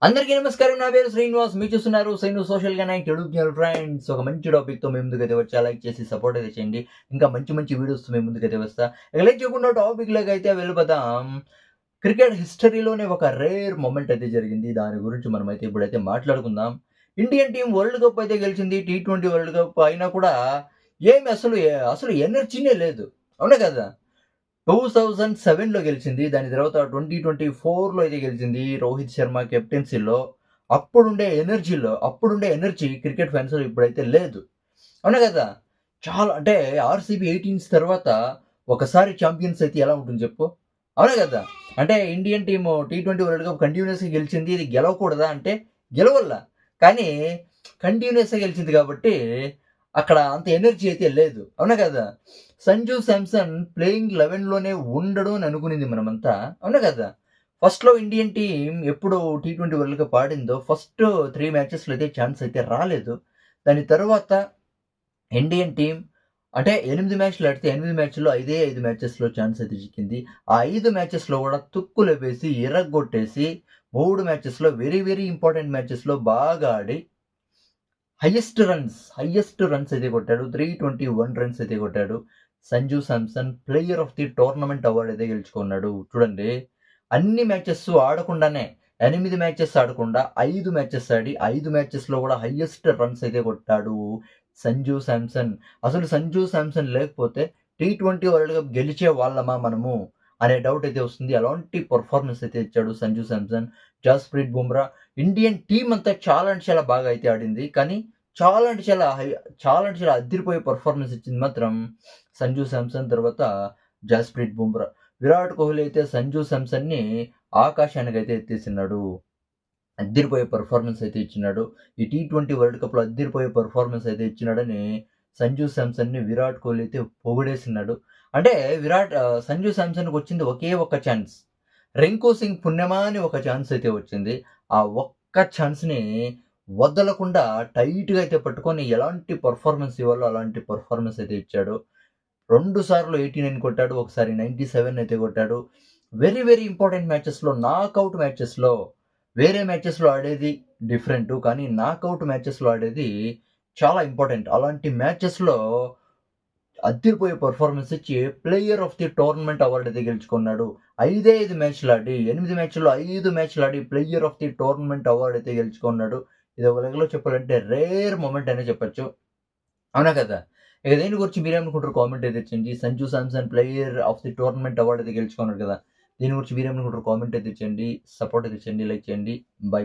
అందరికీ నమస్కారం. నా పేరు శ్రీనివాస్. మీరు చూస్తున్నారు Srinu social connect YouTube channel. Friends, ఒక మంచి టాపిక్‌తో మీ ముందుకైతే వచ్చా. లైక్ చేసి సపోర్ట్ అయితే చేయండి. ఇంకా మంచి మంచి వీడియోస్‌తో మీ ముందుకైతే వస్తా. ఇక లేట్ చేయకుండా టాపిక్‌లోకి అయితే వెళ్ళిపోదాం. క్రికెట్ హిస్టరీలోనే ఒక రేర్ మొమెంట్ అయితే జరిగింది. దాని గురించి మనమైతే ఇప్పుడైతే మాట్లాడుకుందాం. ఇండియన్ టీమ్ వరల్డ్ కప్ అయితే గెలిచింది. టీ20 వరల్డ్ కప్ అయినా కూడా ఏమి అసలు ఎనర్జీనే లేదు. అవునా కదా! 2007లో గెలిచింది. దాని తర్వాత 2024లో అయితే గెలిచింది. రోహిత్ శర్మ కెప్టెన్సీలో. అప్పుడుండే ఎనర్జీ క్రికెట్ ఫాన్స్‌లో ఇప్పుడైతే లేదు. అవునా కదా! చాలా అంటే ఆర్‌సీబీ 18 తర్వాత ఒకసారి ఛాంపియన్స్ అయితే ఎలా ఉంటుంది చెప్పు? అవునా కదా! అంటే Indian team T20 world cup కంటిన్యూయస్‌గా గెలిచింది. ఇది గెలవకూడదా అంటే గెలవల్ల. కానీ కంటిన్యూయస్‌గా గెలిచింది కాబట్టి అక్కడ అంత ఎనర్జీ అయితే లేదు. అవునా కదా! సంజు శాంసన్ ప్లేయింగ్ 11లోనే ఉండడు అని అనుకునింది మనమంతా. అవునా కదా! ఫస్ట్‌లో ఇండియన్ టీమ్ ఎప్పుడు టీ20 వరల్డ్ కప్ ఆడిందో ఫస్ట్ 3 మ్యాచెస్‌లో అయితే ఛాన్స్ అయితే రాలేదు. దాని తరువాత ఇండియన్ టీమ్ అంటే 8 మ్యాచ్‌లు ఆడితే 8 మ్యాచ్‌ల్లో 5 మ్యాచెస్‌లో ఛాన్స్ అయితే చిక్కింది. ఆ 5 మ్యాచెస్‌లో కూడా తుక్కులేపేసి, ఇరగ్గొట్టేసి 3 మ్యాచెస్‌లో వెరీ ఇంపార్టెంట్ మ్యాచెస్‌లో బాగా ఆడి హైయెస్ట్ రన్స్ అయితే కొట్టాడు. 321 రన్స్ అయితే కొట్టాడు. Sanju Samson player of the tournament award అయితే గెలుచుకున్నాడు. చూడండి, అన్ని మ్యాచెస్ ఆడకుండానే 8 మ్యాచెస్ ఆడకుండా 5 మ్యాచెస్ ఆడి 5 మ్యాచెస్‌లో కూడా హైయెస్ట్ రన్స్ అయితే కొట్టాడు సంజు శాంసన్. అసలు సంజు శాంసన్ లేకపోతే టీ20 వరల్డ్ కప్ గెలిచే వాళ్ళమా మనము అనే డౌట్ అయితే వస్తుంది. అలాంటి పెర్ఫార్మన్స్ అయితే ఇచ్చాడు సంజు శాంసన్. జస్‌ప్రీత్ బుమ్రా ఇండియన్ టీమ్ అంతా చాలా అంటే చాలా బాగా అయితే ఆడింది. కానీ చాలా అంటే చాలా అంటే చాలా అద్దిరిపోయే పెర్ఫార్మన్స్ ఇచ్చింది మాత్రం సంజు శాంసన్, తర్వాత జస్‌ప్రీత్ బుమ్రా. విరాట్ కోహ్లీ అయితే సంజు శాంసన్‌ని ఆకాశానికైతే ఎత్తేసినాడు. అద్దిరిపోయే పెర్ఫార్మన్స్ అయితే ఇచ్చినాడు. ఈ టీ20 వరల్డ్ కప్‌లో అద్దిరిపోయే పెర్ఫార్మన్స్ అయితే ఇచ్చినాడని సంజు శాంసన్‌ని విరాట్ కోహ్లీ అయితే పొగిడేసినాడు. అంటే సంజు శాంసన్‌కొచ్చింది ఒకే ఒక్క ఛాన్స్. రింకు సింగ్ పుణ్యమా అని ఒక ఛాన్స్ అయితే వచ్చింది. ఆ ఒక్క ఛాన్స్‌ని వదలకుండా టైట్‌గా అయితే పట్టుకొని ఎలాంటి పెర్ఫార్మన్స్ ఇవ్వాలో అలాంటి పెర్ఫార్మన్స్ అయితే ఇచ్చాడు. 2 సార్లు 89 కొట్టాడు. ఒకసారి 97 అయితే కొట్టాడు. వెరీ ఇంపార్టెంట్ మ్యాచెస్‌లో, నాకౌట్ మ్యాచెస్‌లో వేరే మ్యాచెస్‌లో ఆడేది డిఫరెంటు. కానీ నాకౌట్ మ్యాచెస్‌లో ఆడేది చాలా ఇంపార్టెంట్. అలాంటి మ్యాచెస్‌లో అద్దిరిపోయే పెర్ఫార్మన్స్ ఇచ్చి player of the tournament award అయితే గెలుచుకున్నాడు. 5 మ్యాచ్‌లాడి 8 మ్యాచ్‌ల్లో 5 మ్యాచ్‌లాడి player of the tournament award అయితే గెలుచుకున్నాడు. ఇది ఒక లెక్కలో చెప్పాలంటే రేర్ మొమెంట్ అనే చెప్పొచ్చు. అవునా కదా! ఇక దీని గురించి మీరేమనుకుంటారో కామెంట్ అయితే చేయండి. Sanju Samson player of the tournament award అయితే గెలుచుకున్నాడు కదా! దీని గురించి మీరేమనుకుంటారో కామెంట్ అయితే చేయండి. సపోర్ట్ అయితే చేయండి. లైక్ చేయండి. బై.